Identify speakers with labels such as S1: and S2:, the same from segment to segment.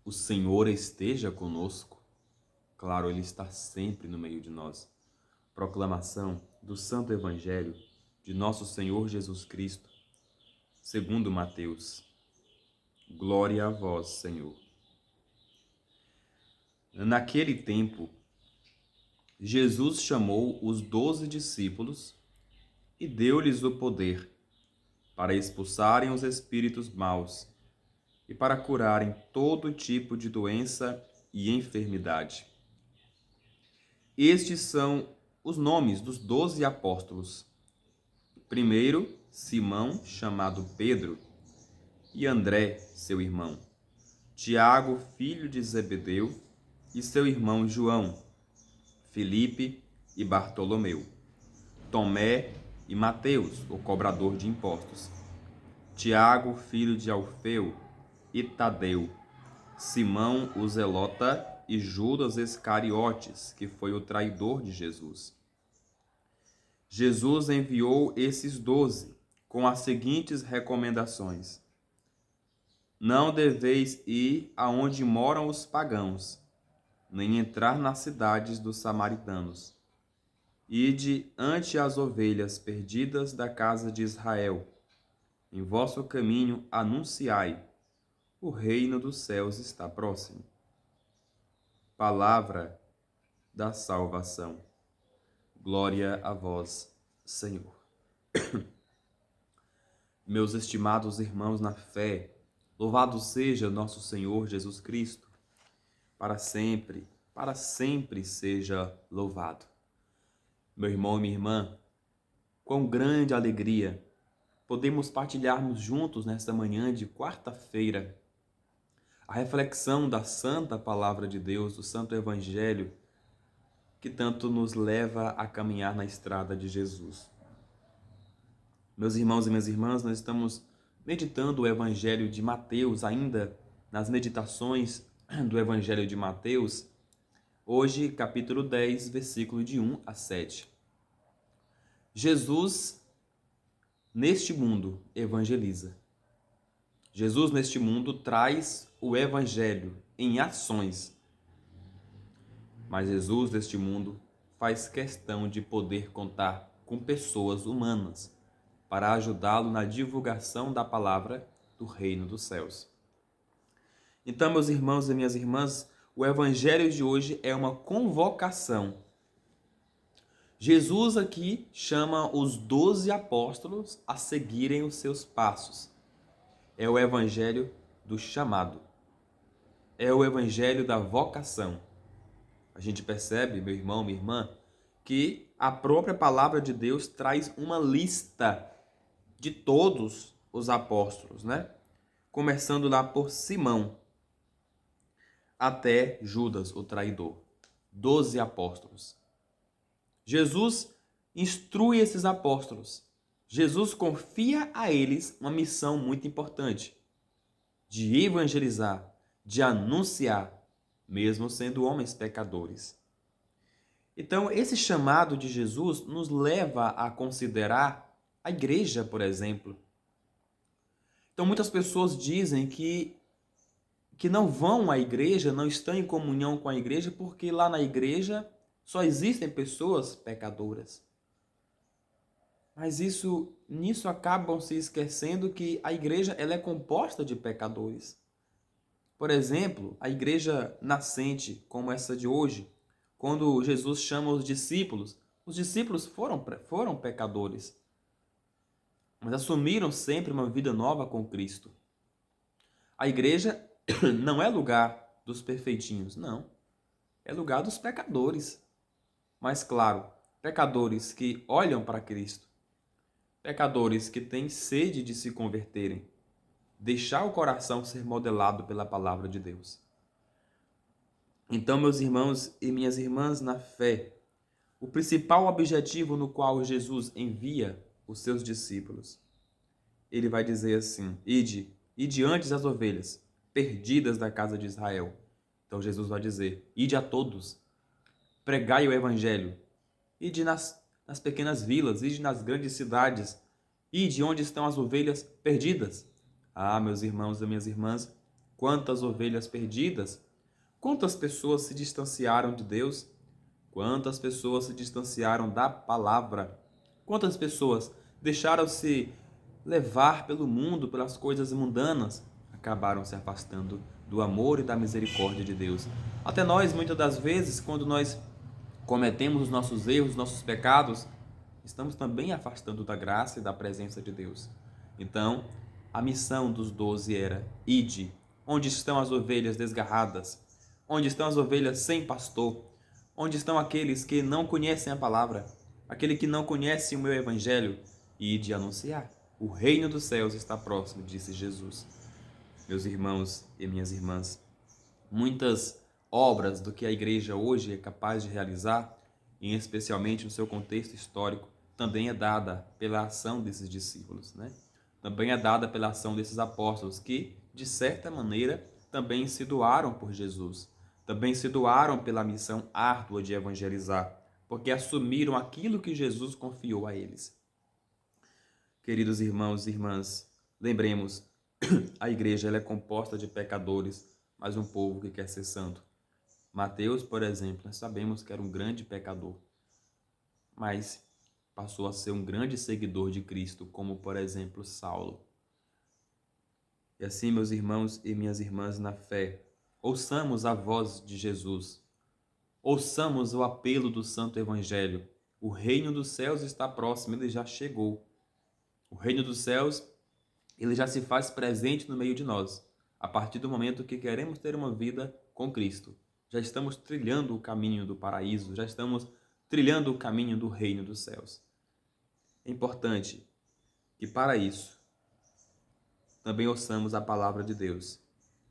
S1: O Senhor esteja conosco. Claro, Ele está sempre no meio de nós. Proclamação do Santo Evangelho de Nosso Senhor Jesus Cristo, segundo Mateus. Glória a vós, Senhor. Naquele tempo, Jesus chamou os 12 discípulos e deu-lhes o poder para expulsarem os espíritos maus e para curarem todo tipo de doença e enfermidade. Estes são os nomes dos 12 apóstolos. Primeiro, Simão, chamado Pedro, e André, seu irmão. Tiago, filho de Zebedeu, e seu irmão João. Felipe e Bartolomeu. Tomé e Mateus, o cobrador de impostos. Tiago, filho de Alfeu, e Tadeu. Simão, o zelota, e Judas Iscariotes, que foi o traidor de Jesus. Jesus enviou esses 12 com as seguintes recomendações: não deveis ir aonde moram os pagãos, nem entrar nas cidades dos samaritanos. Ide ante as ovelhas perdidas da casa de Israel. Em vosso caminho anunciai: o reino dos céus está próximo. Palavra da salvação. Glória a vós, Senhor. Meus estimados irmãos na fé, louvado seja nosso Senhor Jesus Cristo, para sempre seja louvado. Meu irmão e minha irmã, quão grande alegria podemos partilharmos juntos nesta manhã de quarta-feira a reflexão da santa palavra de Deus, do Santo Evangelho, que tanto nos leva a caminhar na estrada de Jesus. Meus irmãos e minhas irmãs, nós estamos meditando o Evangelho de Mateus, ainda nas meditações do Evangelho de Mateus, hoje capítulo 10, versículo de 1 a 7. Jesus, neste mundo, evangeliza. Jesus, neste mundo, traz o Evangelho em ações. Mas Jesus, neste mundo, faz questão de poder contar com pessoas humanas para ajudá-lo na divulgação da palavra do reino dos céus. Então, meus irmãos e minhas irmãs, o Evangelho de hoje é uma convocação. Jesus aqui chama os 12 apóstolos a seguirem os seus passos. É o Evangelho do chamado. É o Evangelho da vocação. A gente percebe, meu irmão, minha irmã, que a própria palavra de Deus traz uma lista de todos os apóstolos, né? Começando lá por Simão, até Judas, o traidor. 12 apóstolos. Jesus instrui esses apóstolos. Jesus confia a eles uma missão muito importante, de evangelizar, de anunciar, mesmo sendo homens pecadores. Então, esse chamado de Jesus nos leva a considerar a igreja, por exemplo. Então, muitas pessoas dizem que não vão à igreja, não estão em comunhão com a igreja, porque lá na igreja só existem pessoas pecadoras. Mas nisso acabam se esquecendo que a igreja ela é composta de pecadores. Por exemplo, a igreja nascente, como essa de hoje, quando Jesus chama os discípulos foram pecadores, mas assumiram sempre uma vida nova com Cristo. A igreja não é lugar dos perfeitinhos, não. É lugar dos pecadores. Mas, claro, pecadores que olham para Cristo, pecadores que têm sede de se converterem, deixar o coração ser modelado pela palavra de Deus. Então, meus irmãos e minhas irmãs na fé, o principal objetivo no qual Jesus envia os seus discípulos, ele vai dizer assim: ide antes as ovelhas perdidas da casa de Israel. Então Jesus vai dizer: ide a todos, pregai o evangelho, ide nas pequenas vilas, ide nas grandes cidades, ide onde estão as ovelhas perdidas. Ah, meus irmãos e minhas irmãs, Quantas ovelhas perdidas? Quantas pessoas se distanciaram de Deus? Quantas pessoas se distanciaram da palavra? Quantas pessoas deixaram-se levar pelo mundo, pelas coisas mundanas? Acabaram se afastando do amor e da misericórdia de Deus. Até nós, muitas das vezes, quando nós cometemos os nossos erros, os nossos pecados, estamos também afastando da graça e da presença de Deus. Então, a missão dos 12 era: ide, onde estão as ovelhas desgarradas, onde estão as ovelhas sem pastor, onde estão aqueles que não conhecem a palavra, aquele que não conhece o meu evangelho, e ide anunciar. O reino dos céus está próximo, disse Jesus. Meus irmãos e minhas irmãs, muitas obras do que a igreja hoje é capaz de realizar, e especialmente no seu contexto histórico, também é dada pela ação desses discípulos, né? Também é dada pela ação desses apóstolos que, de certa maneira, também se doaram por Jesus, também se doaram pela missão árdua de evangelizar, porque assumiram aquilo que Jesus confiou a eles. Queridos irmãos e irmãs, lembremos, a igreja ela é composta de pecadores, mas um povo que quer ser santo. Mateus, por exemplo, nós sabemos que era um grande pecador, mas passou a ser um grande seguidor de Cristo, como, por exemplo, Saulo. E assim, meus irmãos e minhas irmãs na fé, ouçamos a voz de Jesus, ouçamos o apelo do Santo Evangelho. O reino dos céus está próximo, ele já chegou. O reino dos céus, ele já se faz presente no meio de nós, a partir do momento que queremos ter uma vida com Cristo. Já estamos trilhando o caminho do paraíso, já estamos trilhando o caminho do reino dos céus. É importante que, para isso, também ouçamos a palavra de Deus,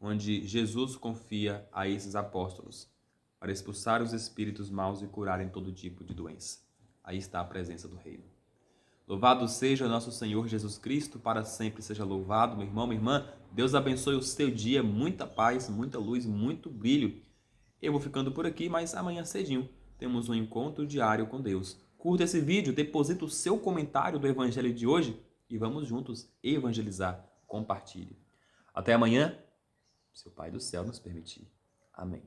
S1: onde Jesus confia a esses apóstolos para expulsar os espíritos maus e curarem todo tipo de doença. Aí está a presença do reino. Louvado seja nosso Senhor Jesus Cristo, para sempre seja louvado. Meu irmão, minha irmã, Deus abençoe o seu dia, muita paz, muita luz, muito brilho. Eu vou ficando por aqui, mas amanhã cedinho temos um encontro diário com Deus. Curta esse vídeo, deposita o seu comentário do evangelho de hoje e vamos juntos evangelizar. Compartilhe. Até amanhã, se o Pai do céu nos permitir. Amém.